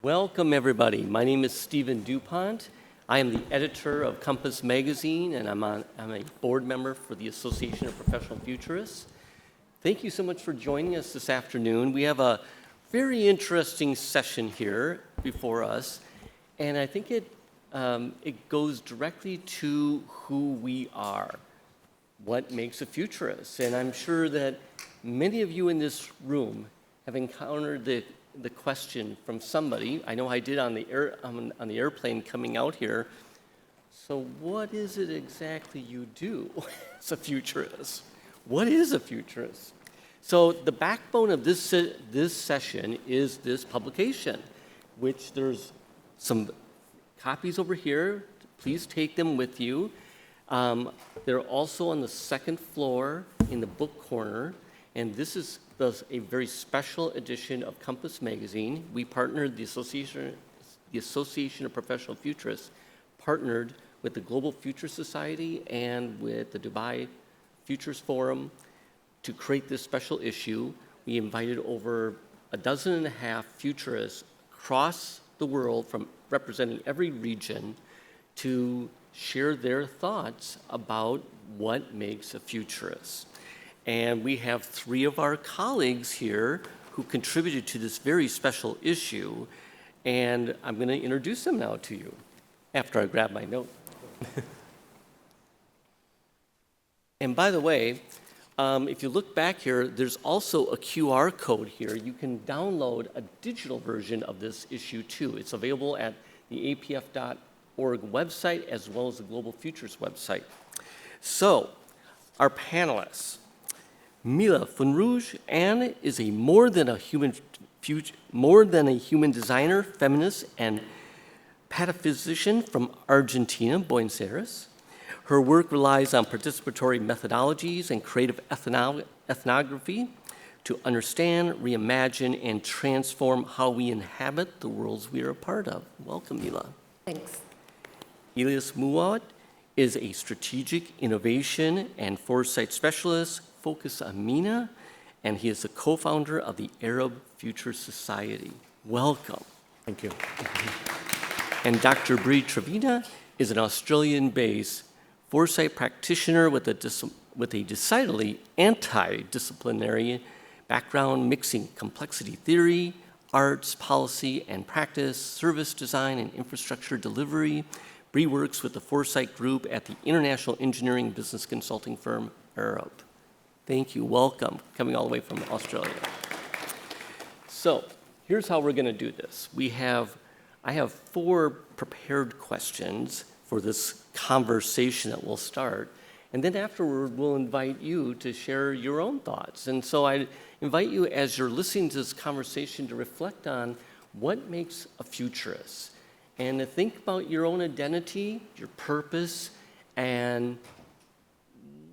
Welcome, everybody. My name is Stephen Dupont. I am the editor of Compass Magazine, and I'm a board member for the Association of Professional Futurists. Thank you so much for joining us this afternoon. We have a very interesting session here before us, and I think it goes directly to who we are, what makes a futurist. And I'm sure that many of you in this room have encountered the question from somebody. I know I did on the airplane coming out here. So what is it exactly you do as a futurist? What is a futurist? So the backbone of this session is this publication, which there's some copies over here. Please take them with you. They're also on the second floor in the book corner. And this is a very special edition of Compass Magazine. We partnered, the Association of Professional Futurists partnered with the Global Future Society and with the Dubai Futures Forum to create this special issue. We invited over 12 futurists across the world from representing every region to share their thoughts about what makes a futurist. And we have 3 of our colleagues here who contributed to this very special issue. And I'm going to introduce them now to you after I grab my note. And by the way, if you look back here, there's also a QR code here. You can download a digital version of this issue too. It's available at the apf.org website as well as the Global Futures website. So, our panelists. Mila Funrouge Anne is a more than a human designer, feminist, and pataphysician from Argentina, Buenos Aires. Her work relies on participatory methodologies and creative ethnography to understand, reimagine, and transform how we inhabit the worlds we are a part of. Welcome, Mila. Thanks. Elias Mouawad is a strategic innovation and foresight specialist focused on MENA, and he is the co-founder of the Arab Future Society. Welcome. Thank you. And Dr. Bree Trevina is an Australian-based foresight practitioner with a decidedly anti-disciplinary background, mixing complexity theory, arts, policy, and practice, service design, and infrastructure delivery. Bree works with the Foresight Group at the international engineering business consulting firm Arab. Thank you. Welcome, coming all the way from Australia. So here's how we're going to do this. I have 4 prepared questions for this conversation that we'll start. And then afterward, we'll invite you to share your own thoughts. And so I invite you, as you're listening to this conversation, to reflect on what makes a futurist, and to think about your own identity, your purpose, and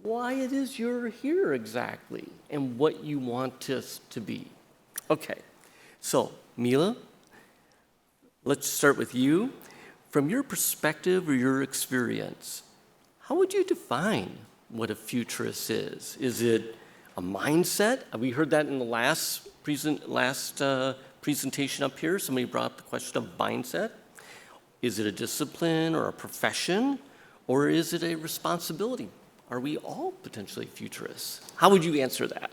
why it is you're here exactly, and what you want us to be. Okay, so Mila, let's start with you. From your perspective or your experience, how would you define what a futurist is? Is it a mindset? We heard that in the last presentation up here. Somebody brought up the question of mindset. Is it a discipline or a profession? Or is it a responsibility? Are we all potentially futurists? How would you answer that?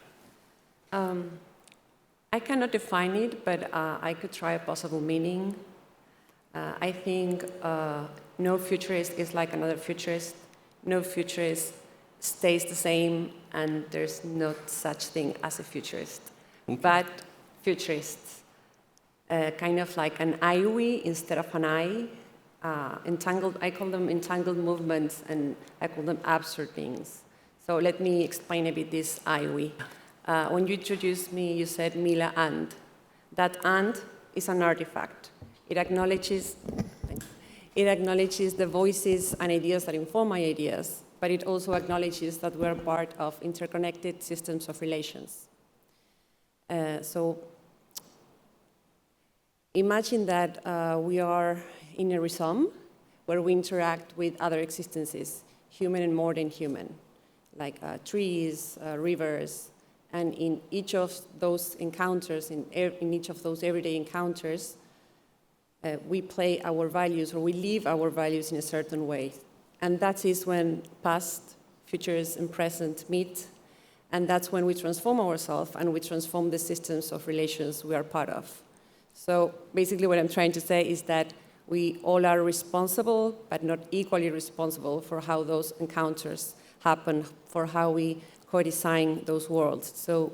I cannot define it, but I could try a possible meaning. I think no futurist is like another futurist. No futurist stays the same, and there's no such thing as a futurist. Okay. But futurists, kind of like an IOE instead of an I. I call them entangled movements, and I call them absurd beings. So let me explain a bit this IOE. When you introduced me, you said Mila and. That and is an artifact. It acknowledges the voices and ideas that inform my ideas, but it also acknowledges that we're part of interconnected systems of relations. So imagine that we are in a rhizome where we interact with other existences, human and more than human, like trees, rivers, and in each of those encounters, in each of those everyday encounters, we play our values or we live our values in a certain way. And that is when past, futures, and present meet. And that's when we transform ourselves and we transform the systems of relations we are part of. So basically what I'm trying to say is that we all are responsible, but not equally responsible for how those encounters happen, for how we co-design those worlds. So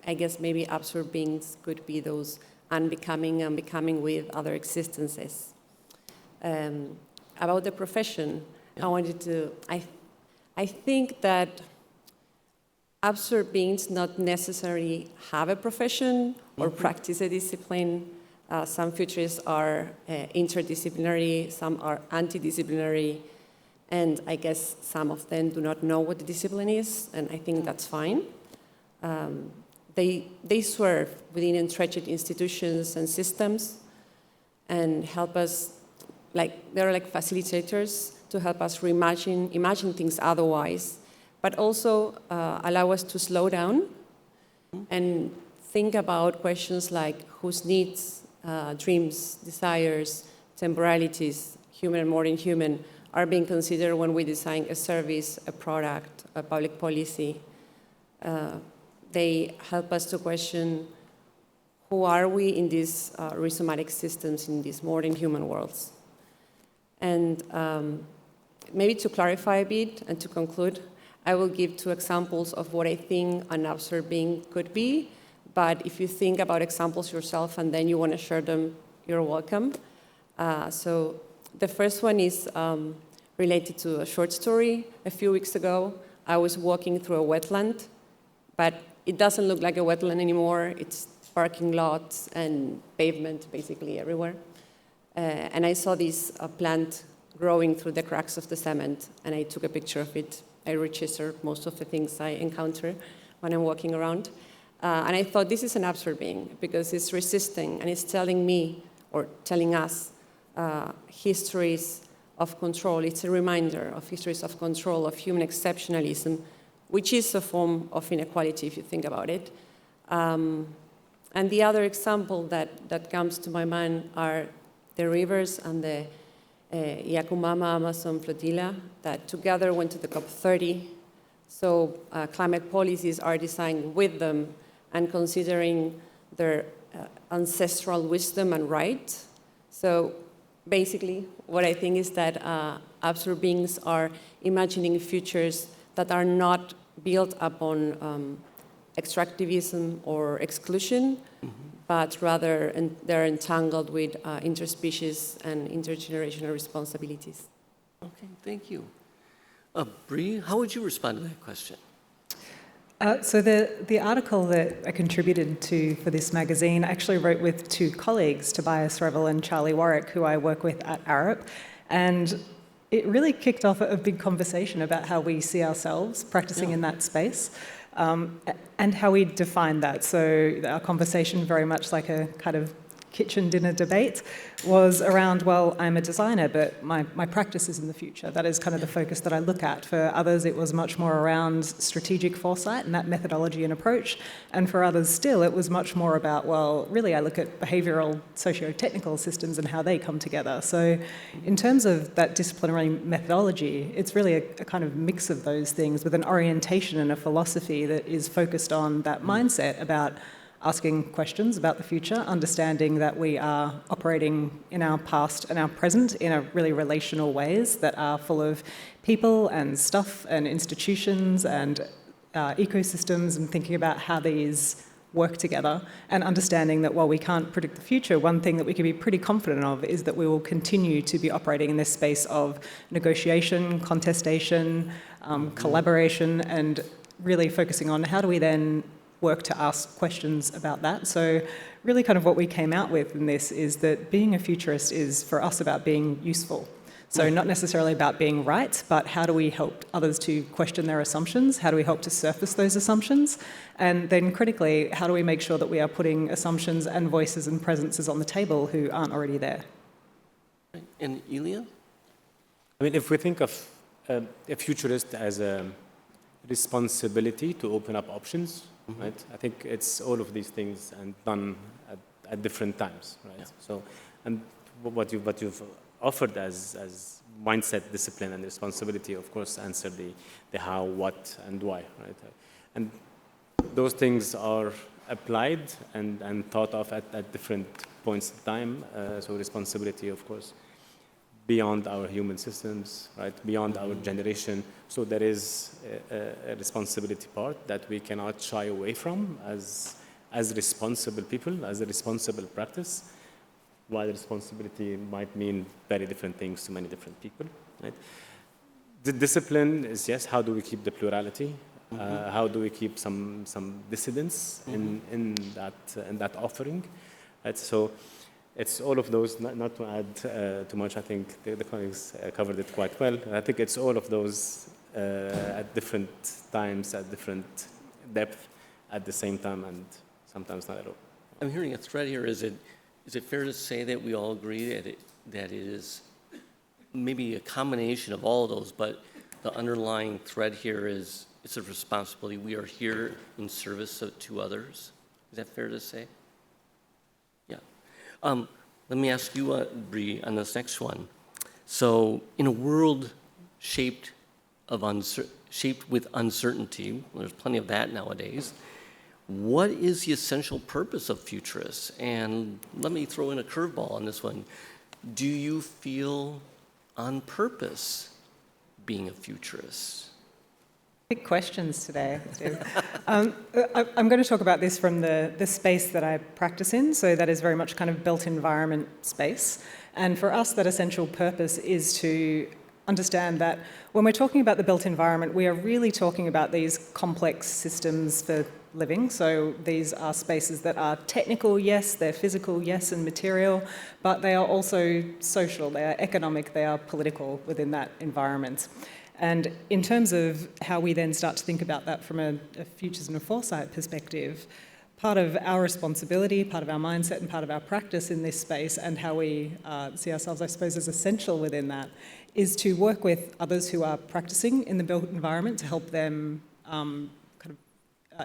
I guess maybe absurd beings could be those unbecoming and becoming with other existences. About the profession, I wanted to, I think that absurd beings not necessarily have a profession or practice a discipline. Some futurists are interdisciplinary, some are antidisciplinary, and I guess some of them do not know what the discipline is, and I think that's fine. They serve within entrenched institutions and systems and help us, they're like facilitators to help us imagine things otherwise, but also allow us to slow down and think about questions like whose needs, dreams, desires, temporalities, human and more than human, are being considered when we design a service, a product, a public policy. They help us to question who are we in these rhizomatic systems, in these more than human worlds. And maybe to clarify a bit and to conclude, I will give 2 examples of what I think an absurd being could be. But if you think about examples yourself and then you want to share them, you're welcome. So the first one is related to a short story. A few weeks ago, I was walking through a wetland, but it doesn't look like a wetland anymore. It's parking lots and pavement basically everywhere. And I saw this plant growing through the cracks of the cement, and I took a picture of it. I registered most of the things I encounter when I'm walking around. And I thought, this is an absurd being, because it's resisting, and it's telling me, or telling us, histories of control. It's a reminder of histories of control, of human exceptionalism, which is a form of inequality, if you think about it. And the other example that comes to my mind are the rivers and the Yakumama Amazon flotilla that together went to the COP30. So climate policies are designed with them and considering their ancestral wisdom and right. So basically, what I think is that absurd beings are imagining futures that are not built upon extractivism or exclusion, but rather they're entangled with interspecies and intergenerational responsibilities. Okay, thank you. Bree, how would you respond to that question? So the article that I contributed to for this magazine, I actually wrote with 2 colleagues, Tobias Revel and Charlie Warwick, who I work with at Arup, and it really kicked off a big conversation about how we see ourselves practicing in that space, and how we define that. So our conversation, very much like a kind of kitchen dinner debate, was around, well, I'm a designer, but my practice is in the future. That is kind of the focus that I look at. For others, it was much more around strategic foresight and that methodology and approach. And for others still, it was much more about, well, really I look at behavioural, socio-technical systems and how they come together. So in terms of that disciplinary methodology, it's really a kind of mix of those things with an orientation and a philosophy that is focused on that mindset about asking questions about the future, understanding that we are operating in our past and our present in a really relational ways that are full of people and stuff and institutions and ecosystems, and thinking about how these work together, and understanding that while we can't predict the future, one thing that we can be pretty confident of is that we will continue to be operating in this space of negotiation, contestation, collaboration, and really focusing on how do we then work to ask questions about that. So really kind of what we came out with in this is that being a futurist is for us about being useful. So not necessarily about being right, but how do we help others to question their assumptions? How do we help to surface those assumptions? And then critically, how do we make sure that we are putting assumptions and voices and presences on the table who aren't already there? And Elias? I mean, if we think of a futurist as a responsibility to open up options, right? I think it's all of these things and done at different times, right? Yeah. So, and what you've offered as mindset, discipline, and responsibility, of course, answer the how, what, and why, right? And those things are applied and thought of at different points in time. So responsibility, of course, beyond our human systems, right? Beyond our generation. So there is a responsibility part that we cannot shy away from as responsible people, as a responsible practice. While responsibility might mean very different things to many different people, right? The discipline is, yes, how do we keep the plurality? How do we keep some dissidence in that offering? Right? So it's all of those, not to add too much, I think the colleagues covered it quite well. I think it's all of those at different times, at different depth, at the same time, and sometimes not at all. I'm hearing a thread here. Is it fair to say that we all agree that it is maybe a combination of all of those, but the underlying thread here is it's a responsibility. We are here in service to others. Is that fair to say? Yeah. Let me ask you, Bree, on this next one. So, in a world shaped with uncertainty, there's plenty of that nowadays. What is the essential purpose of futurists? And let me throw in a curveball on this one. Do you feel on purpose being a futurist? Big questions today, Steve. I'm going to talk about this from the space that I practice in, so that is very much kind of built environment space. And for us, that essential purpose is to understand that when we're talking about the built environment, we are really talking about these complex systems for living. So these are spaces that are technical, yes, they're physical, yes, and material, but they are also social, they are economic, they are political within that environment. And in terms of how we then start to think about that from a futures and a foresight perspective, part of our responsibility, part of our mindset, and part of our practice in this space, and how we see ourselves, I suppose, as essential within that, is to work with others who are practicing in the built environment to help them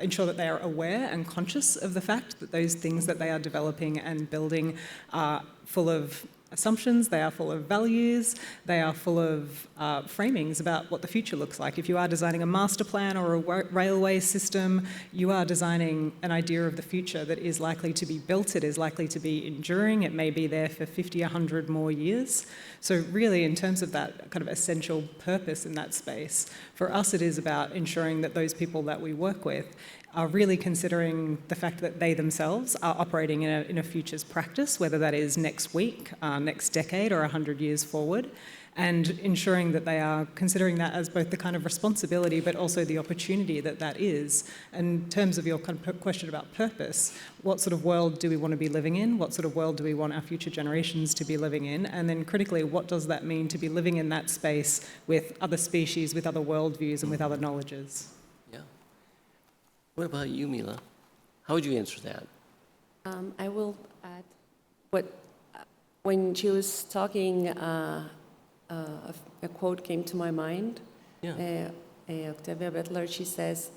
ensure that they are aware and conscious of the fact that those things that they are developing and building are full of assumptions, they are full of values, they are full of framings about what the future looks like. If you are designing a master plan or a railway system, you are designing an idea of the future that is likely to be built, it is likely to be enduring, it may be there for 50, 100 more years. So really, in terms of that kind of essential purpose in that space, for us it is about ensuring that those people that we work with are really considering the fact that they themselves are operating in a futures practice, whether that is next week, next decade, or 100 years forward, and ensuring that they are considering that as both the kind of responsibility but also the opportunity that that is. In terms of your kind of question about purpose, what sort of world do we want to be living in? What sort of world do we want our future generations to be living in? And then critically, what does that mean to be living in that space with other species, with other worldviews, and with other knowledges? What about you, Mila? How would you answer that? I will add when she was talking, a quote came to my mind. Yeah. Octavia Butler, she says,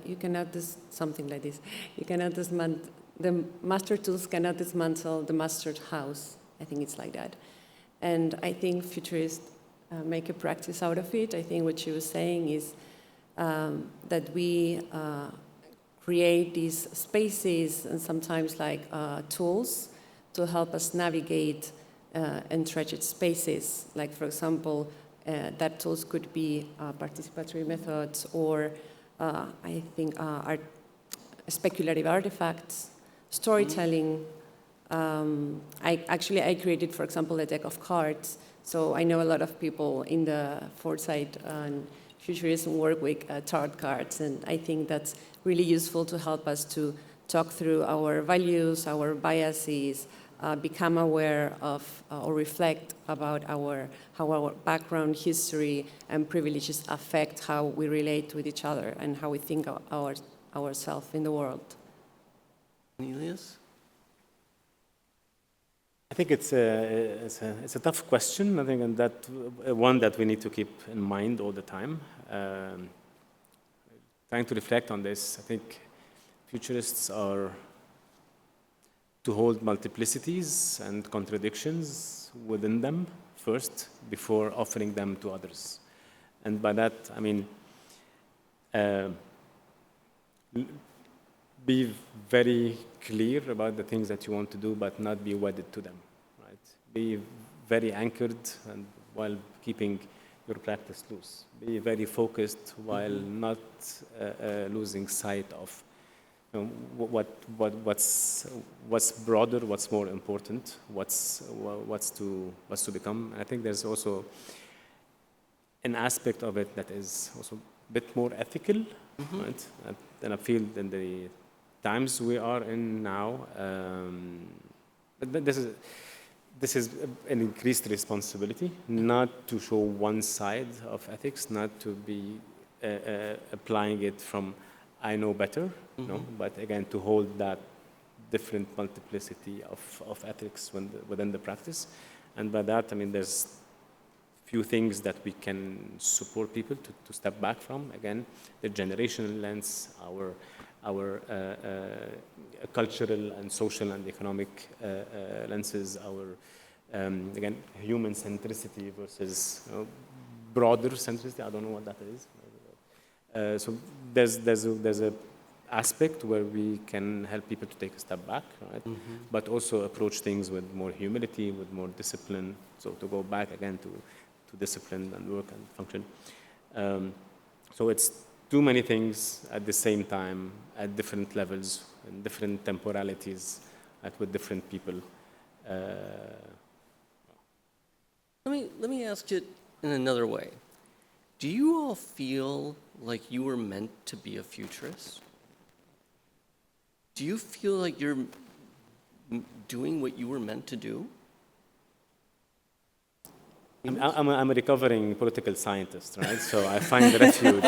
you cannot something like this. You cannot the master tools cannot dismantle the mastered house. I think it's like that. And I think futurists make a practice out of it. I think what she was saying is that we create these spaces and sometimes like tools to help us navigate entrenched spaces. Like, for example, that tools could be participatory methods or I think speculative artifacts, storytelling. I created, for example, a deck of cards. So I know a lot of people in the Foresight and Futurism work with tarot cards, and I think that's really useful to help us to talk through our values, our biases, become aware of or reflect about how our background, history, and privileges affect how we relate with each other and how we think ourselves in the world. Elias? I think it's a tough question. I think, and that one that we need to keep in mind all the time. Trying to reflect on this, I think futurists are to hold multiplicities and contradictions within them first before offering them to others. And by that, I mean, be very clear about the things that you want to do, but not be wedded to them, right? Be very anchored and while keeping your practice loose. Be very focused while not losing sight of what's broader, what's more important, what's to become. And I think there's also an aspect of it that is also a bit more ethical, right? And I feel in the times we are in now, but this is an increased responsibility, not to show one side of ethics, not to be applying it from I know better, no, but again to hold that different multiplicity of ethics within the practice. And by that, I mean, there's few things that we can support people to step back from. Again, the generational lens, our cultural and social and economic lenses, our again human centricity versus broader centricity. I don't know what that is. So there's a aspect where we can help people to take a step back, right? But also approach things with more humility, with more discipline. So to go back again to discipline and work and function. So it's too many things at the same time, at different levels, and different temporalities, with different people. Let me ask it in another way. Do you all feel like you were meant to be a futurist? Do you feel like you're doing what you were meant to do? I'm a recovering political scientist, right? So I find refuge.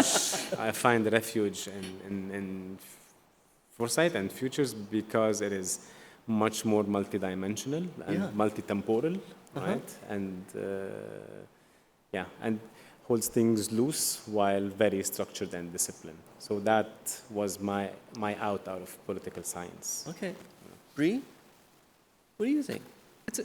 I find refuge in Foresight and Futures because it is much more multidimensional and multitemporal, right? And and holds things loose while very structured and disciplined. So that was my out of political science. Okay, Bree, what do you think? It's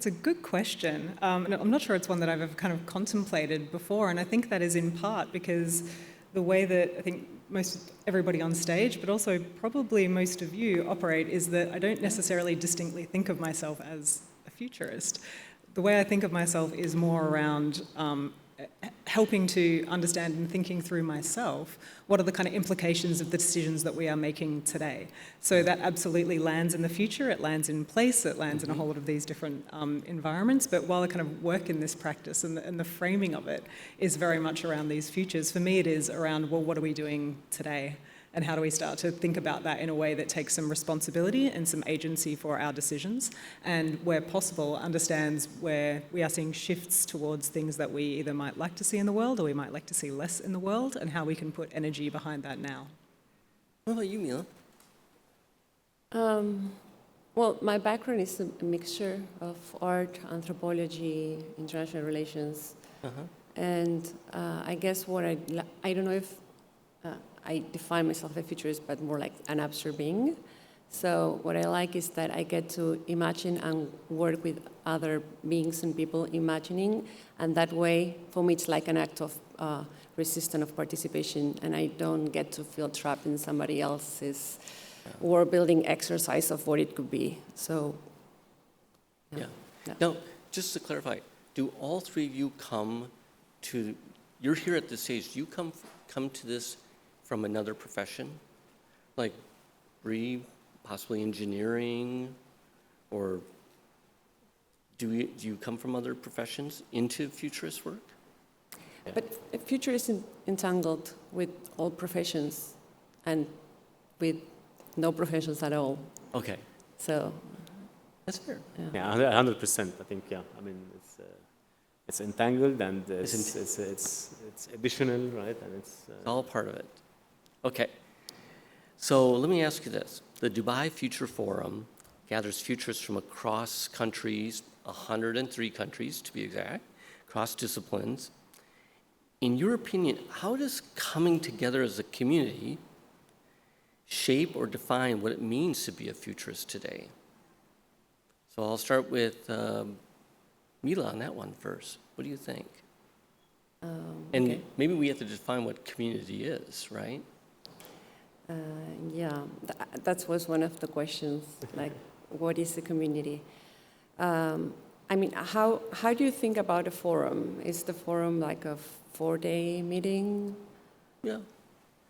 a good question. And I'm not sure it's one that I've ever kind of contemplated before, and I think that is in part because the way that I think everybody on stage, but also probably most of you operate, is that I don't necessarily distinctly think of myself as a futurist. The way I think of myself is more around helping to understand and thinking through myself what are the kind of implications of the decisions that we are making today. So that absolutely lands in the future, it lands in place, it lands in a whole lot of these different environments, but while I kind of work in this practice and the framing of it is very much around these futures, for me it is around, well, what are we doing today? And how do we start to think about that in a way that takes some responsibility and some agency for our decisions, and where possible understands where we are seeing shifts towards things that we either might like to see in the world or we might like to see less in the world, and how we can put energy behind that now. What about you, Mila? Well, my background is a mixture of art, anthropology, international relations, and I guess I don't know if I define myself as a futurist, but more like an observing. So what I like is that I get to imagine and work with other beings and people imagining, and that way, for me, it's like an act of resistance of participation, and I don't get to feel trapped in somebody else's world-building exercise of what it could be. So, Yeah. Now, just to clarify, do all three of you you're here at this stage, do you come to this from another profession? Like Bree, possibly engineering, or do you come from other professions into futurist work? Yeah. But a future is entangled with all professions and with no professions at all. Okay. So That's fair. Yeah, 100%. I think, I mean, it's entangled and it's additional, right? And it's all part of it. Okay. So let me ask you this. The Dubai Future Forum gathers futurists from across countries, 103 countries to be exact, across disciplines. In your opinion, how does coming together as a community shape or define what it means to be a futurist today. So I'll start with Mila on that one first. What do you think? And Okay. maybe we have to define what community is, right? Yeah, that was one of the questions, like, what is the community? I mean, how do you think about a forum? Is the forum like a 4-day meeting? Yeah,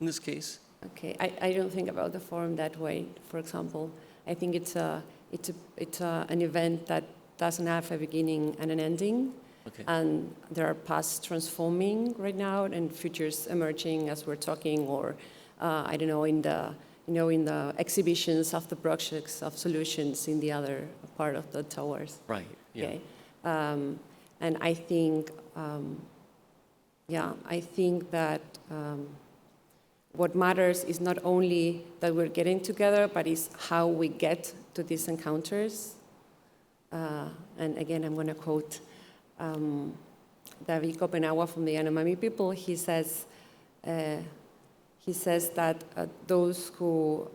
in this case. Okay, I don't think about the forum that way. For example, I think it's an event that doesn't have a beginning and an ending, Okay. and there are paths transforming right now and futures emerging as we're talking, or I don't know, in the exhibitions of the projects of solutions in the other part of the towers. Right. Yeah. Okay, and I think, I think that. What matters is not only that we're getting together, but is how we get to these encounters. And again, I'm going to quote David Kopenawa from the Yanomami people. He says that those who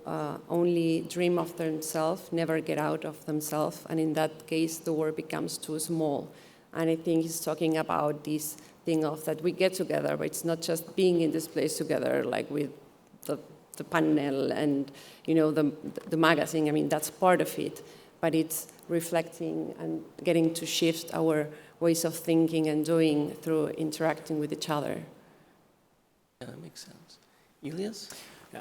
only dream of themselves never get out of themselves, and in that case, the world becomes too small. And I think he's talking about this thing of that we get together, but it's not just being in this place together, like with the panel and the magazine. I mean, that's part of it, but it's reflecting and getting to shift our ways of thinking and doing through interacting with each other. Yeah, that makes sense. Elias?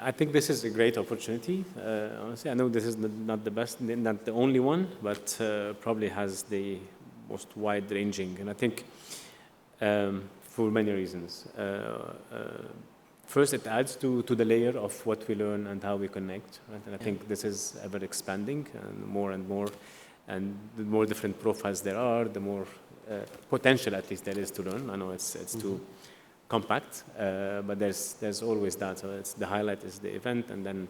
I think this is a great opportunity. Honestly, I know this is not the best, not the only one, but probably has the most wide-ranging. And I think for many reasons. First, it adds to the layer of what we learn and how we connect. Right? And I think this is ever expanding and more. And the more different profiles there are, the more potential, at least, there is to learn. I know it's too compact, but there's always that. So the highlight is the event, and then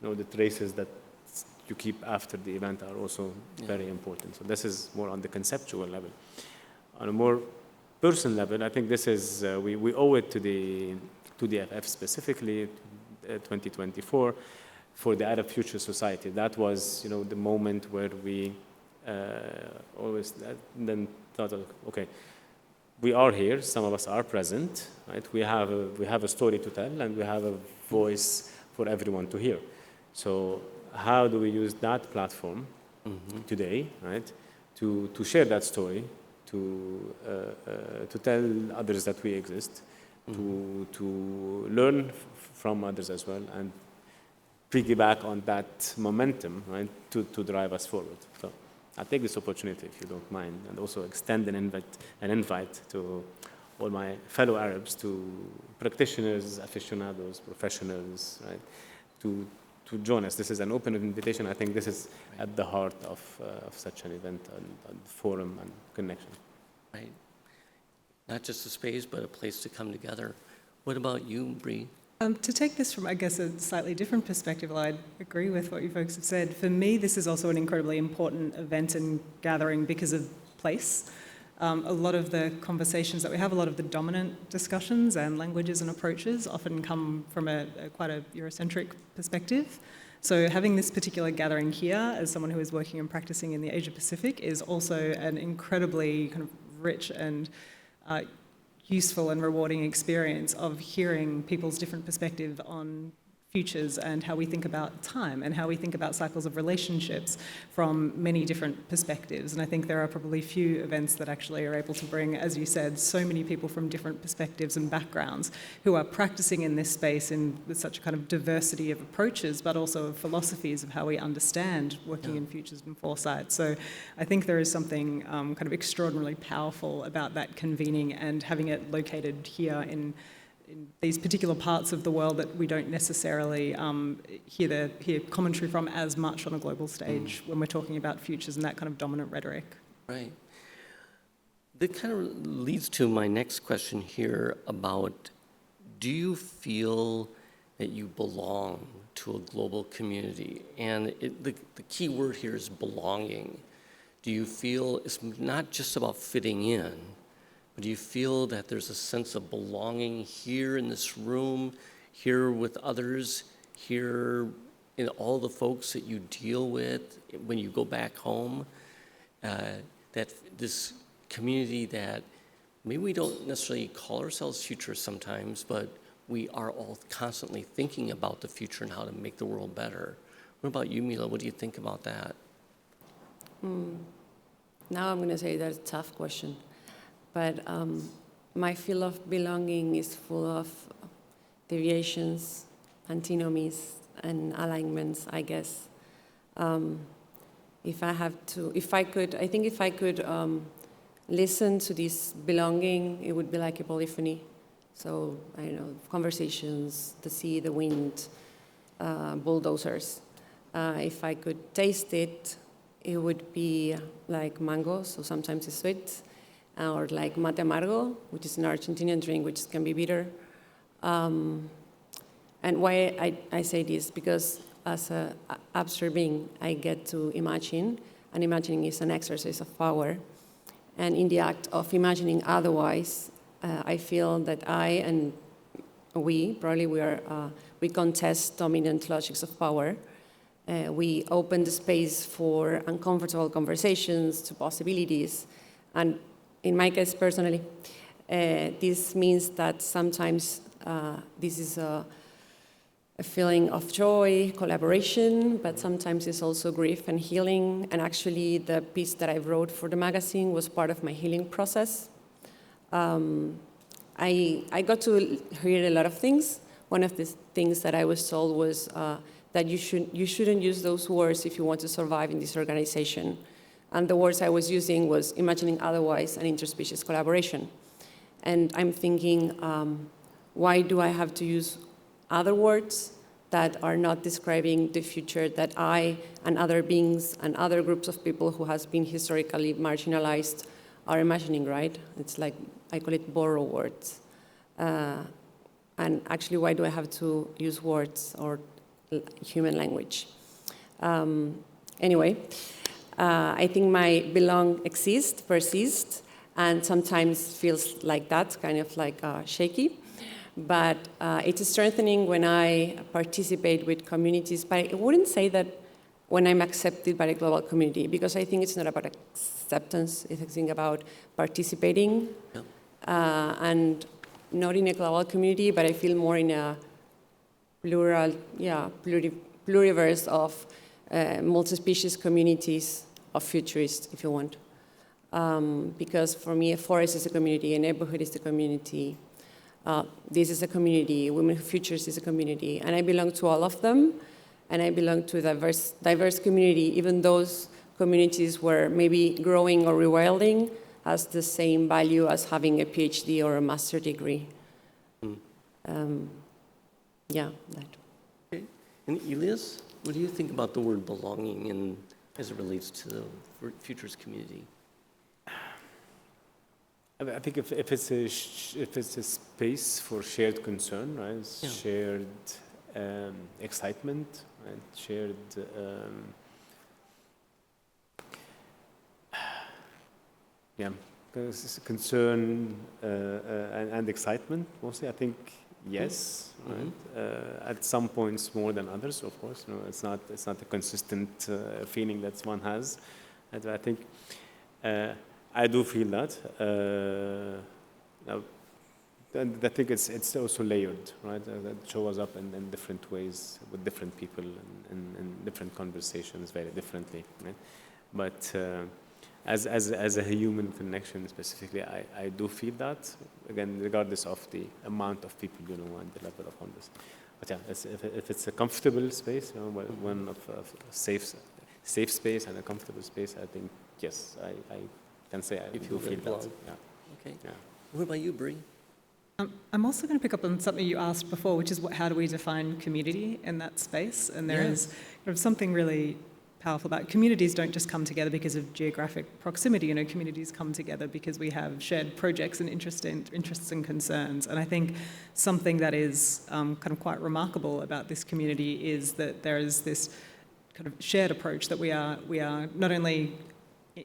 the traces that you keep after the event are also very important. So this is more on the conceptual level. On a more personal level, I think this is we owe it to the FF specifically, 2024, for the Arab Future Society. That was the moment where we always then thought, okay, we are here. Some of us are present, right? We have a story to tell, and we have a voice for everyone to hear. So how do we use that platform today, right, to share that story, to tell others that we exist, to learn from others as well, and piggyback on that momentum, right, to drive us forward. So I'll take this opportunity, if you don't mind, and also extend an invite to all my fellow Arabs, to practitioners, aficionados, professionals, right, to join us. This is an open invitation. I think this is at the heart of such an event and forum and connection. Right. Not just a space, but a place to come together. What about you, Bree? To take this from, I guess, a slightly different perspective, well, I'd agree with what you folks have said. For me, this is also an incredibly important event and gathering because of place. A lot of the conversations that we have, a lot of the dominant discussions and languages and approaches often come from quite a Eurocentric perspective. So having this particular gathering here, as someone who is working and practicing in the Asia Pacific, is also an incredibly kind of rich and useful and rewarding experience of hearing people's different perspective on futures and how we think about time and how we think about cycles of relationships from many different perspectives. And I think there are probably few events that actually are able to bring, as you said, so many people from different perspectives and backgrounds who are practicing in this space with such a kind of diversity of approaches, but also of philosophies of how we understand working in futures and foresight. So I think there is something kind of extraordinarily powerful about that convening and having it located here in these particular parts of the world that we don't necessarily hear commentary from as much on a global stage when we're talking about futures and that kind of dominant rhetoric. Right. That kind of leads to my next question here about, do you feel that you belong to a global community? And the key word here is belonging. Do you feel it's not just about fitting in, but do you feel that there's a sense of belonging here in this room, here with others hear in all the folks that you deal with when you go back home, that this community that maybe we don't necessarily call ourselves futurists sometimes, but we are all constantly thinking about the future and how to make the world better. What about you, Mila? What do you think about that? Now I'm going to say that's a tough question. But my feel of belonging is full of deviations, antinomies, and alignments, I guess. If I could listen to this belonging, it would be like a polyphony. So, I don't know, conversations, the sea, the wind, bulldozers. If I could taste it, it would be like mango, so sometimes it's sweet, or like mate amargo, which is an Argentinian drink, which can be bitter. And why I say this, because as an abstract being, I get to imagine, and imagining is an exercise of power. And in the act of imagining otherwise, I feel that I and we contest dominant logics of power. We open the space for uncomfortable conversations, to possibilities. And in my case, personally, this means that sometimes this is a feeling of joy, collaboration, but sometimes it's also grief and healing. And actually, the piece that I wrote for the magazine was part of my healing process. I got to hear a lot of things. One of the things that I was told was that you shouldn't use those words if you want to survive in this organization. And the words I was using was imagining otherwise and interspecies collaboration. And I'm thinking, why do I have to use other words that are not describing the future that I and other beings and other groups of people who has been historically marginalized are imagining, right? It's like, I call it borrow words. And actually, why do I have to use words or human language? Anyway, I think my belong exists, persists, and sometimes feels like that, kind of like shaky. But it's strengthening when I participate with communities. But I wouldn't say that when I'm accepted by the global community, because I think it's not about acceptance, it's a thing about participating. Yeah. And not in a global community, but I feel more in a plural, pluriverse of multi-species communities of futurists, if you want. Because for me, a forest is a community, a neighborhood is a community, this is a community, Women Who Futurists is a community, and I belong to all of them, and I belong to a diverse community, even those communities where maybe growing or rewilding has the same value as having a PhD or a master's degree. Yeah, that. Okay. And Elias, what do you think about the word belonging and as it relates to the futures community? I think if it's a space for shared concern, right? Yeah. Shared excitement, right? Shared concern and excitement mostly. I think yes, right? At some points more than others, of course. You know, it's not a consistent feeling that one has. And I think I do feel that. And I think it's also layered, right? That shows up in different ways with different people and in different conversations very differently, right? But as a human connection specifically, I do feel that, again, regardless of the amount of people, you know, and the level of conversation. But yeah, if it's a comfortable space, you know, one of safe space and a comfortable space, I think, yes, I can say I do feel that. Yeah. Okay. Yeah. What about you, Bree? I'm also going to pick up on something you asked before, which is how do we define community in that space? And there is kind of something really powerful about communities don't just come together because of geographic proximity. You know, communities come together because we have shared projects and interests and concerns. And I think something that is kind of quite remarkable about this community is that there is this kind of shared approach that we are not only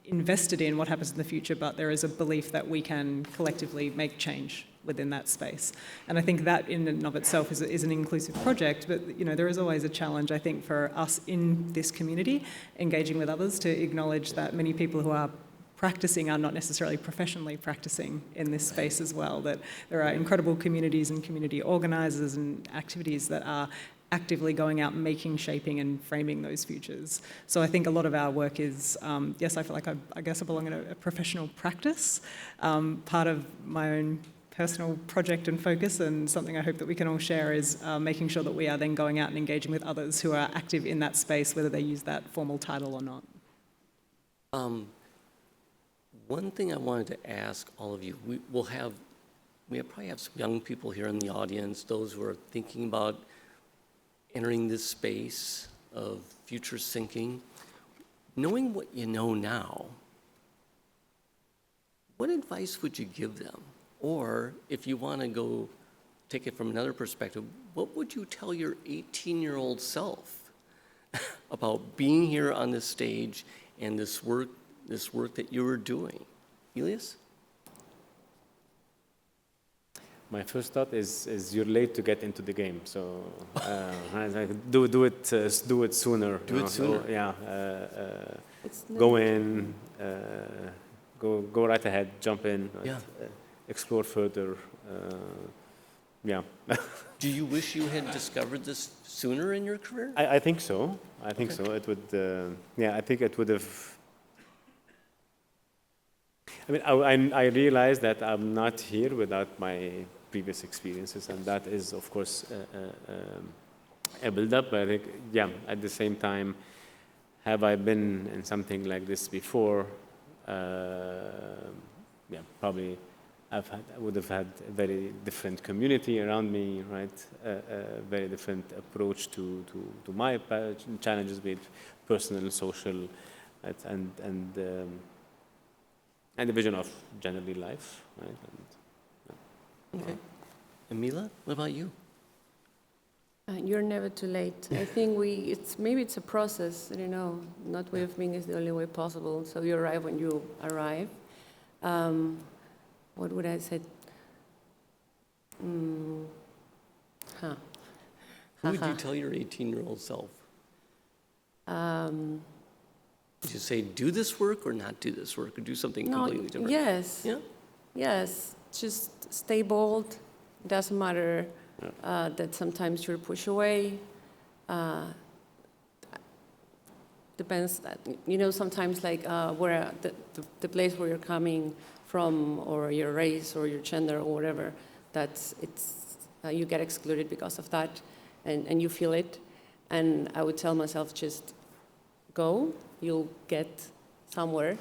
invested in what happens in the future, but there is a belief that we can collectively make change within that space. And I think that in and of itself is an inclusive project, but there is always a challenge, I think, for us in this community, engaging with others, to acknowledge that many people who are practicing are not necessarily professionally practicing in this space as well, that there are incredible communities and community organisers and activities that are actively going out, making, shaping and framing those futures. So I think a lot of our work is, yes, I feel like I guess I belong in a professional practice. Part of my own personal project and focus, and something I hope that we can all share, is making sure that we are then going out and engaging with others who are active in that space, whether they use that formal title or not. One thing I wanted to ask all of you, we probably have some young people here in the audience, those who are thinking about entering this space of futurist thinking. Knowing what you know now, what advice would you give them? Or if you want to go take it from another perspective, what would you tell your 18-year-old self about being here on this stage and this work that you were doing? Elias? My first thought is you're late to get into the game. So do it sooner. Do it sooner. Go in, go right ahead, jump in, Yeah. Explore further. Yeah. Do you wish you had discovered this sooner in your career? I think so. I think so. It would. I think it would have. I mean, I realize that I'm not here without my previous experiences, and that is, of course, a build-up. But I think, at the same time, have I been in something like this before? Probably. I would have had a very different community around me, right? A very different approach to my challenges, be it personal, social, right? and the vision of generally life, right? Okay. And Mila, what about you? You're never too late. I think maybe it's a process, not way of being is the only way possible. So you arrive when you arrive. What would I say? Who would you tell your 18-year-old self? Would you say do this work or not do this work, or do something completely different? Yes. Yeah? Yes. Just stay bold. Doesn't matter that sometimes you're pushed away. Depends that, sometimes like where the place where you're coming from, or your race or your gender or whatever, you get excluded because of that, and you feel it. And I would tell myself, just go, you'll get somewhere,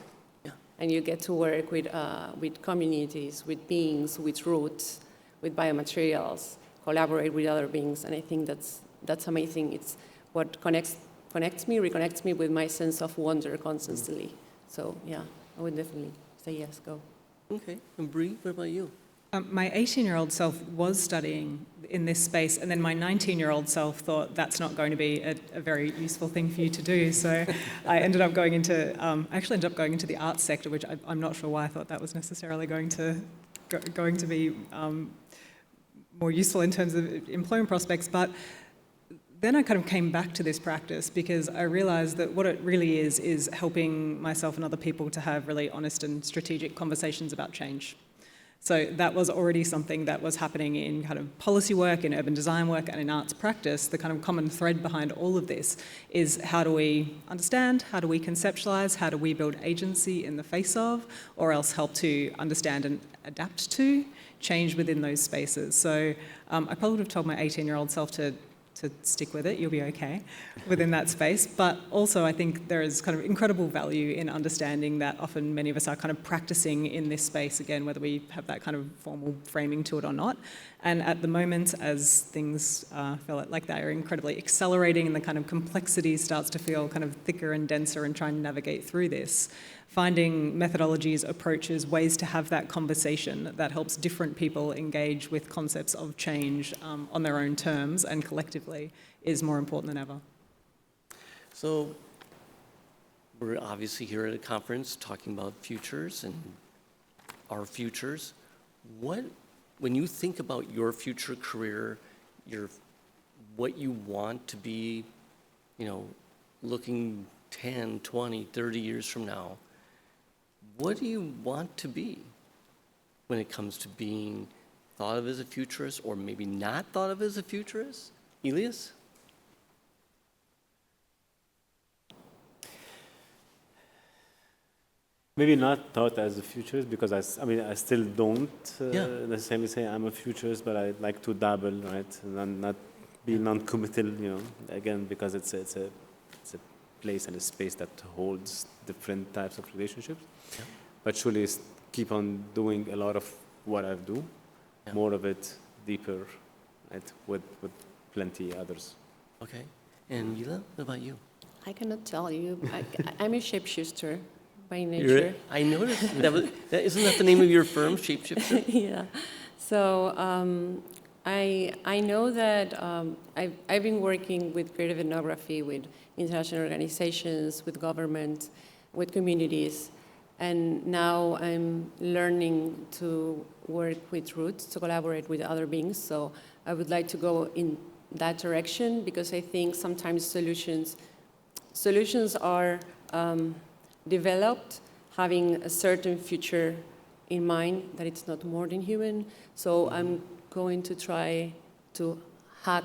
and you get to work with communities, with beings, with roots, with biomaterials, collaborate with other beings, and I think that's amazing. It's what reconnects me with my sense of wonder constantly. So I would definitely say yes, go. Okay. And Bree, what about you? My 18-year-old self was studying in this space, and then my 19-year-old self thought that's not going to be a very useful thing for you to do. So I ended up going into the arts sector, which I'm not sure why I thought that was necessarily going to be more useful in terms of employment prospects. But then I kind of came back to this practice because I realized that what it really is helping myself and other people to have really honest and strategic conversations about change. So that was already something that was happening in kind of policy work, in urban design work, and in arts practice. The kind of common thread behind all of this is, how do we understand, how do we conceptualize, how do we build agency in the face of, or else help to understand and adapt to change within those spaces. So I probably would have told my 18-year-old self to stick with it, you'll be okay within that space. But also I think there is kind of incredible value in understanding that often many of us are kind of practicing in this space, again, whether we have that kind of formal framing to it or not. And at the moment, as things feel like they are incredibly accelerating and the kind of complexity starts to feel kind of thicker and denser and trying to navigate through this, finding methodologies, approaches, ways to have that conversation that helps different people engage with concepts of change on their own terms and collectively is more important than ever. So We're obviously here at a conference talking about futures and our futures. When you think about your future career, what you want to be, looking 10, 20, 30 years from now, what do you want to be when it comes to being thought of as a futurist or maybe not thought of as a futurist? Elias? Maybe not thought as a futurist because I still don't Yeah. necessarily say I'm a futurist, but I like to dabble, right, and not be non-committal, again, because it's a place and a space that holds different types of relationships. Yeah. But surely keep on doing a lot of what I do, Yeah. more of it deeper, right, with plenty others. Okay. And Yila, what about you? I cannot tell you. I'm a shapeshifter by nature. I noticed isn't that the name of your firm, Shapeshifter? Yeah. So I know that I've been working with creative ethnography, with international organizations, with government, with communities, and now I'm learning to work with roots, to collaborate with other beings. So I would like to go in that direction because I think sometimes solutions are developed having a certain future in mind, that it's not more than human. So I'm going to try to hack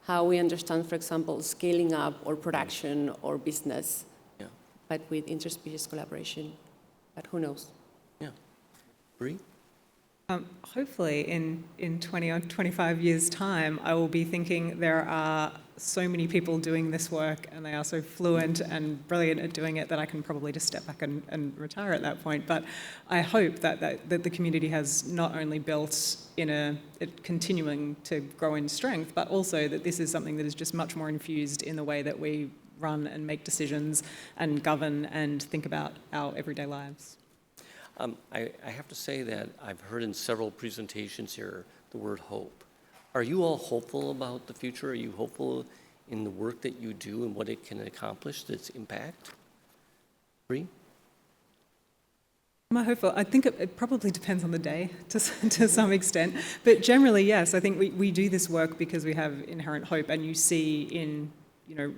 how we understand, for example, scaling up or production or business, Yeah. but with interspecies collaboration. But who knows? Yeah. Bree? Hopefully in 20 or 25 years' time, I will be thinking there are so many people doing this work and they are so fluent and brilliant at doing it that I can probably just step back and retire at that point. But I hope that the community has not only built it continuing to grow in strength, but also that this is something that is just much more infused in the way that we run and make decisions and govern and think about our everyday lives. I have to say that I've heard in several presentations here the word hope. Are you all hopeful about the future? Are you hopeful in the work that you do and what it can accomplish, its impact? Bree? Am I hopeful? I think it probably depends on the day to some extent. But generally, yes, I think we do this work because we have inherent hope, and you see in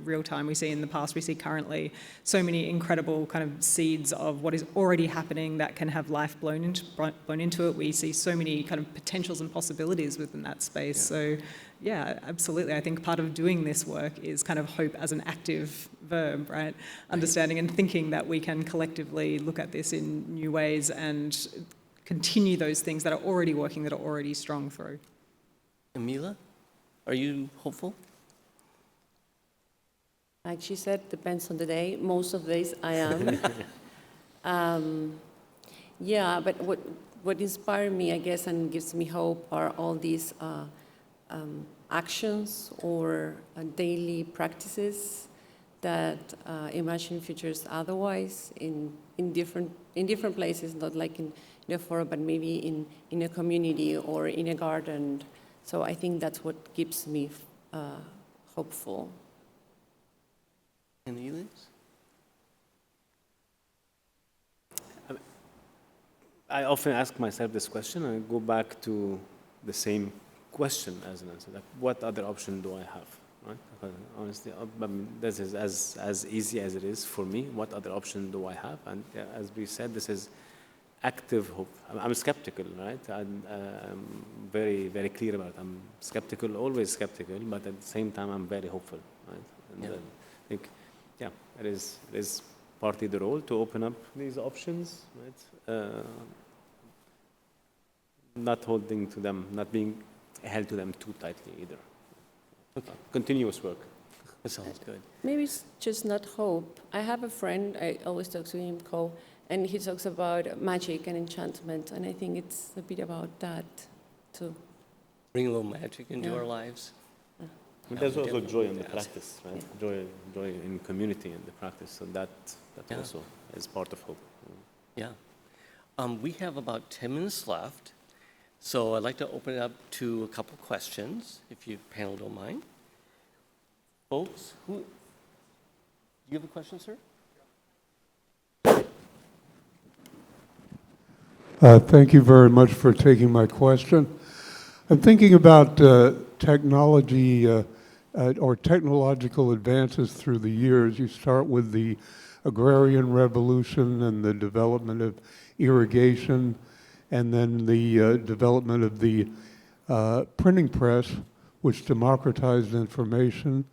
real time, we see in the past, we see currently so many incredible kind of seeds of what is already happening that can have life blown into it. We see so many kind of potentials and possibilities within that space. Yeah. So yeah, absolutely. I think part of doing this work is kind of hope as an active verb, right? Understanding and thinking that we can collectively look at this in new ways and continue those things that are already working, that are already strong through. Emila, are you hopeful? Like she said, depends on the day. Most of the days I am. Yeah, but what inspired me, I guess, and gives me hope are all these actions or daily practices that imagine futures otherwise in different places, not like in a forum, but maybe in a community or in a garden. So I think that's what keeps me hopeful. And Elias? I often ask myself this question, and I go back to the same question as an answer. Like, what other option do I have? Right? Because honestly, this is as easy as it is for me. What other option do I have? And as we said, this is active hope. I'm skeptical, right? I'm very, very clear about it. I'm skeptical, always skeptical, but at the same time, I'm very hopeful, right? And I think, it is partly the role to open up these options, right? Not holding to them, not being held to them too tightly either. Okay. Continuous work. That sounds good. Maybe it's just not hope. I have a friend, I always talk to him, Cole, and he talks about magic and enchantment, and I think it's a bit about that too. Bring a little magic into our lives. There's also joy in the practice, right? Joy in community in the practice. So that also is part of hope. Yeah. We have about 10 minutes left, so I'd like to open it up to a couple questions, if you panel don't mind. Folks, do you have a question, sir? Thank you very much for taking my question. I'm thinking about technology or technological advances through the years. You start with the agrarian revolution and the development of irrigation, and then the development of the printing press, which democratized information,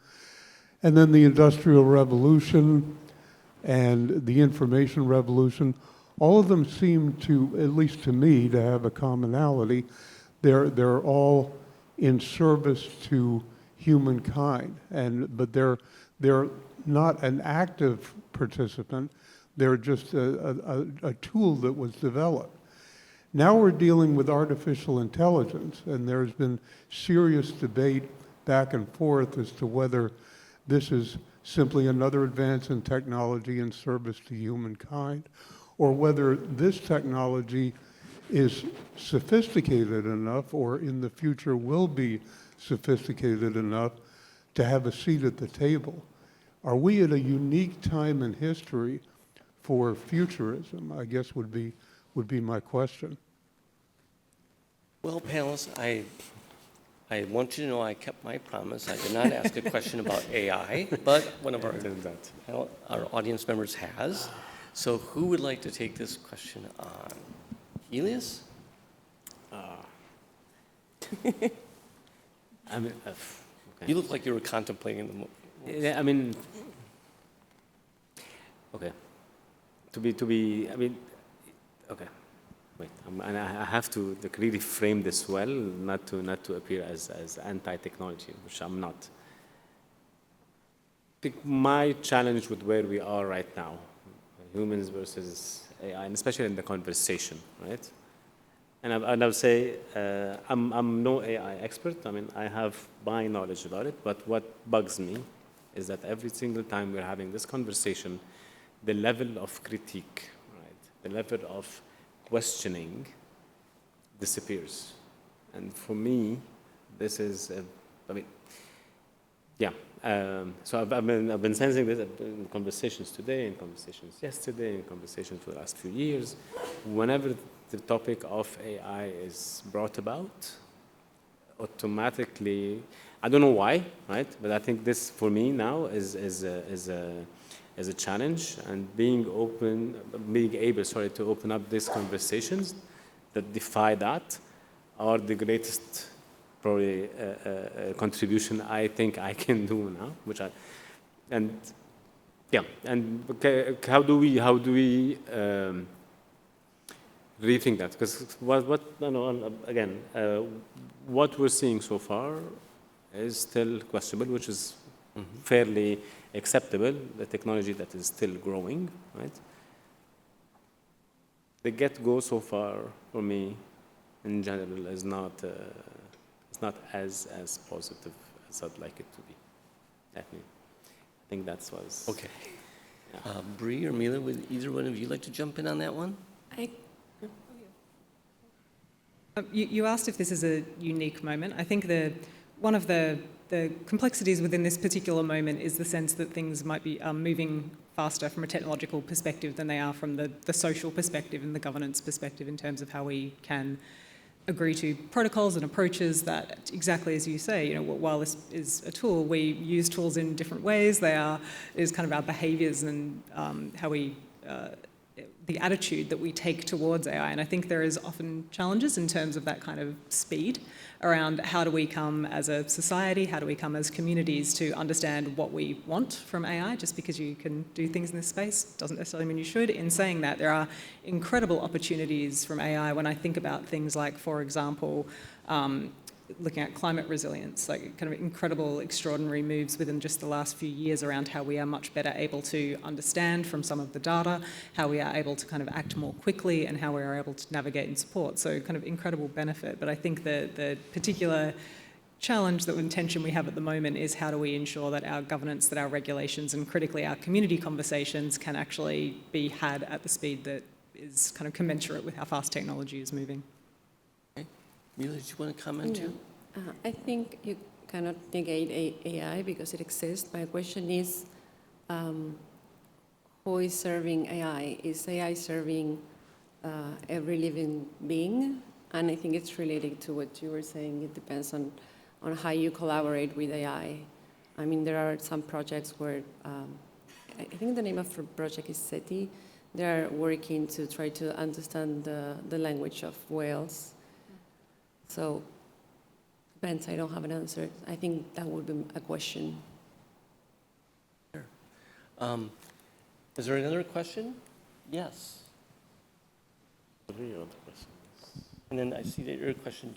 and then the Industrial Revolution and the Information Revolution. All of them seem to, at least to me, to have a commonality. They're all in service to humankind, but they're not an active participant. They're just a tool that was developed. Now we're dealing with artificial intelligence, and there's been serious debate back and forth as to whether this is simply another advance in technology in service to humankind, or whether this technology is sophisticated enough, or in the future will be sophisticated enough to have a seat at the table. Are we at a unique time in history for futurism, I guess would be my question. Well, panelists, I want you to know I kept my promise. I did not ask a question about AI, but one of our audience members has. So who would like to take this question on? Elias? I mean, okay. You look like you were contemplating the move. Yeah, I mean, okay. I mean, okay. Wait, and I have to really frame this well, not to appear as anti-technology, which I'm not. I think my challenge with where we are right now, humans versus AI, and especially in the conversation, right? And I'll say I'm no AI expert. I mean, I have my knowledge about it, but what bugs me is that every single time we're having this conversation, the level of critique, right, the level of questioning disappears. And for me, this is, I mean, yeah. So I've been sensing this in conversations today, in conversations yesterday, in conversations for the last few years. Whenever the topic of AI is brought about, automatically, I don't know why, right? But I think this, for me now, is a challenge, and being able to open up these conversations that defy that are the greatest probably contribution I think I can do now, how do we rethink that? Because what we're seeing so far is still questionable, which is fairly acceptable, the technology that is still growing, right? The get-go so far, for me, in general, is not as positive as I'd like it to be. I think that's was... Okay. Yeah. Bree or Mila, would either one of you like to jump in on that one? You asked if this is a unique moment. I think one of the complexities within this particular moment is the sense that things might be moving faster from a technological perspective than they are from the social perspective and the governance perspective in terms of how we can agree to protocols and approaches that, exactly as you say, while this is a tool, we use tools in different ways. It is kind of our behaviours and how we, the attitude that we take towards AI. And I think there is often challenges in terms of that kind of speed around how do we come as a society, how do we come as communities to understand what we want from AI. Just because you can do things in this space doesn't necessarily mean you should. In saying that, there are incredible opportunities from AI when I think about things like, for example, looking at climate resilience, like kind of incredible, extraordinary moves within just the last few years around how we are much better able to understand from some of the data, how we are able to kind of act more quickly, and how we are able to navigate and support. So kind of incredible benefit. But I think the particular challenge, the intention we have at the moment is how do we ensure that our governance, that our regulations, and critically our community conversations can actually be had at the speed that is kind of commensurate with how fast technology is moving. Mila, did you want to comment too? I think you cannot negate AI because it exists. My question is, who is serving AI? Is AI serving every living being. And I think it's related to what you were saying. It depends on how you collaborate with AI. I mean, there are some projects where, I think the name of the project is SETI. They're working to try to understand the language of whales. So, depends, I don't have an answer. I think that would be a question. Sure. Is there another question? Yes. And then I see that your question.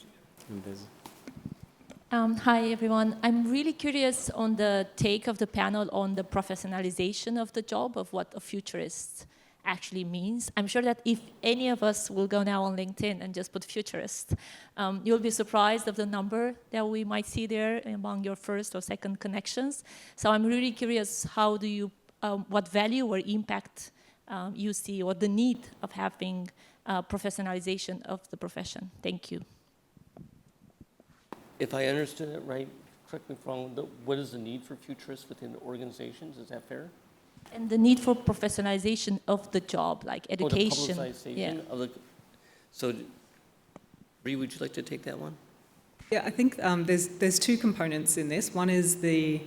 Hi, everyone. I'm really curious on the take of the panel on the professionalization of the job, of what a futurist actually means. I'm sure that if any of us will go now on LinkedIn and just put futurist, you'll be surprised of the number that we might see there among your first or second connections. So I'm really curious, how do you, what value or impact you see, or the need of having professionalization of the profession? Thank you. If I understood it right, correct me if I'm wrong, what is the need for futurists within organizations? Is that fair? And the need for professionalization of the job, like education. Oh, the publicization of the, so, Bree, would you like to take that one? Yeah, I think there's two components in this. One is the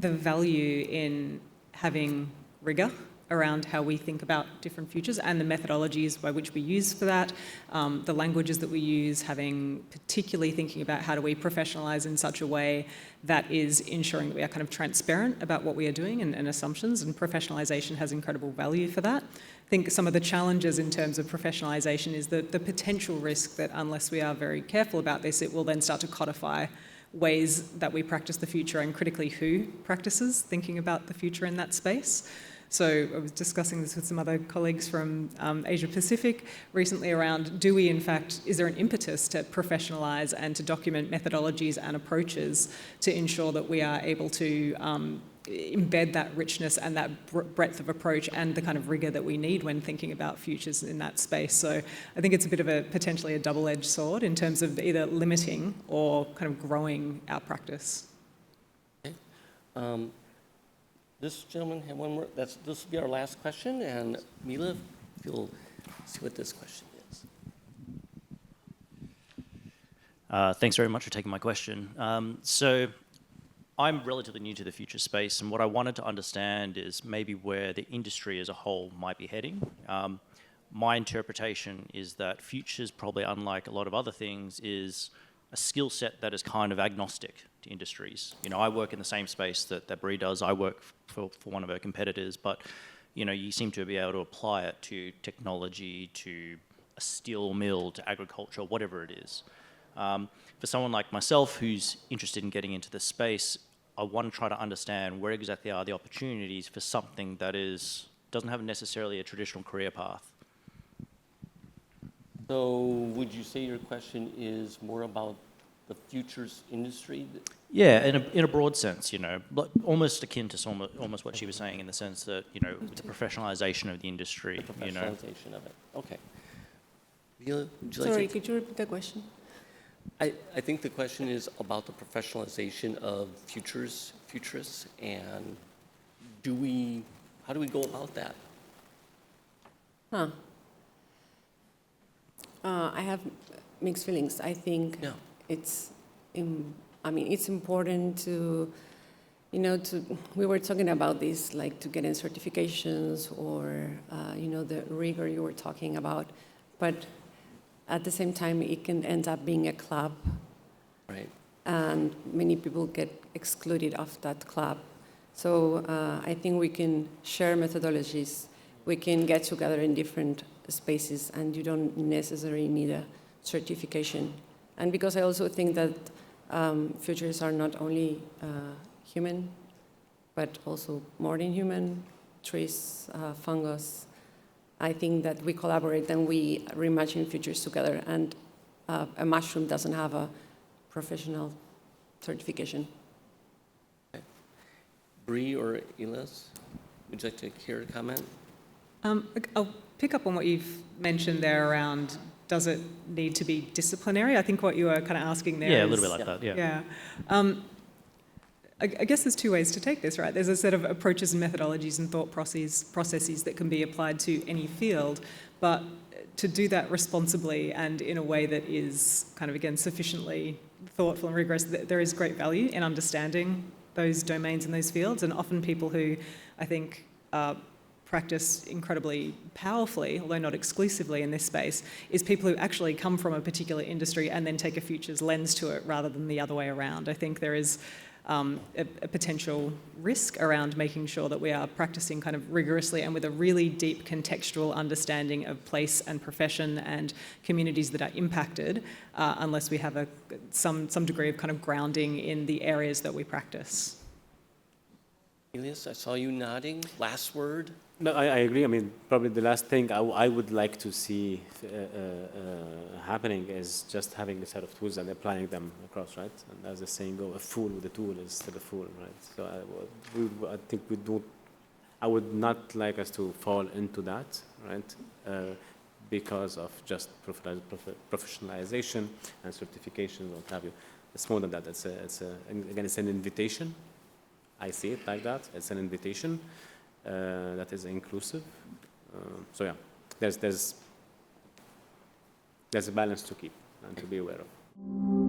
value in having rigor around how we think about different futures and the methodologies by which we use for that, the languages that we use, having particularly thinking about how do we professionalize in such a way that is ensuring that we are kind of transparent about what we are doing and assumptions, and professionalization has incredible value for that. I think some of the challenges in terms of professionalization is the potential risk that unless we are very careful about this, it will then start to codify ways that we practice the future, and critically who practices thinking about the future in that space. So I was discussing this with some other colleagues from Asia Pacific recently around, do we in fact, is there an impetus to professionalize and to document methodologies and approaches to ensure that we are able to embed that richness and that breadth of approach and the kind of rigor that we need when thinking about futures in that space. So I think it's a bit of a potentially a double-edged sword in terms of either limiting or kind of growing our practice. Okay. This gentleman had one more. This will be our last question, and Mila, if you'll see what this question is. Thanks very much for taking my question. So I'm relatively new to the future space, and what I wanted to understand is maybe where the industry as a whole might be heading. My interpretation is that futures, probably unlike a lot of other things, is a skill set that is kind of agnostic to industries. You know, I work in the same space that Bree does. I work for one of her competitors, but you know, you seem to be able to apply it to technology, to a steel mill, to agriculture, whatever it is. For someone like myself who's interested in getting into this space, I want to try to understand where exactly are the opportunities for something that doesn't have necessarily a traditional career path. So would you say your question is more about the futures industry? Yeah, in a broad sense, you know, almost akin to almost what she was saying, in the sense that, you know, the professionalization of the industry. The professionalization of it. Okay. Mila, would you like Sorry, to? could you repeat the question? I think the question is about the professionalization of futurists, and how do we go about that? I have mixed feelings. I think it's important to, you know, we were talking about this, like to get in certifications or, you know, the rigor you were talking about, but at the same time, it can end up being a club. Right. And many people get excluded of that club. So I think we can share methodologies. We can get together in different spaces, and you don't necessarily need a certification. And because I also think that futurists are not only human, but also more than human, trees, fungus. I think that we collaborate and we reimagine futures together, and a mushroom doesn't have a professional certification. Okay. Bree or Elias, would you like to hear a comment? I'll pick up on what you've mentioned there around, does it need to be disciplinary? I think what you were kind of asking there a little bit like that, yeah. I guess there's two ways to take this, right? There's a set of approaches and methodologies and thought processes that can be applied to any field, but to do that responsibly and in a way that is kind of, again, sufficiently thoughtful and rigorous, there is great value in understanding those domains and those fields. And often people who, I think, practice incredibly powerfully, although not exclusively in this space, is people who actually come from a particular industry and then take a futures lens to it rather than the other way around. I think there is a potential risk around making sure that we are practicing kind of rigorously and with a really deep contextual understanding of place and profession and communities that are impacted, unless we have some degree of kind of grounding in the areas that we practice. Elias, I saw you nodding. Last word? No, I agree. I mean, probably the last thing I would like to see happening is just having a set of tools and applying them across, right? And as the saying goes, a fool with a tool is still a fool, right? So I think I would not like us to fall into that, right? Because of just professionalization and certification, what have you. It's more than that. Again, it's an invitation. I see it like that. It's an invitation that is inclusive. So yeah, there's a balance to keep and to be aware of.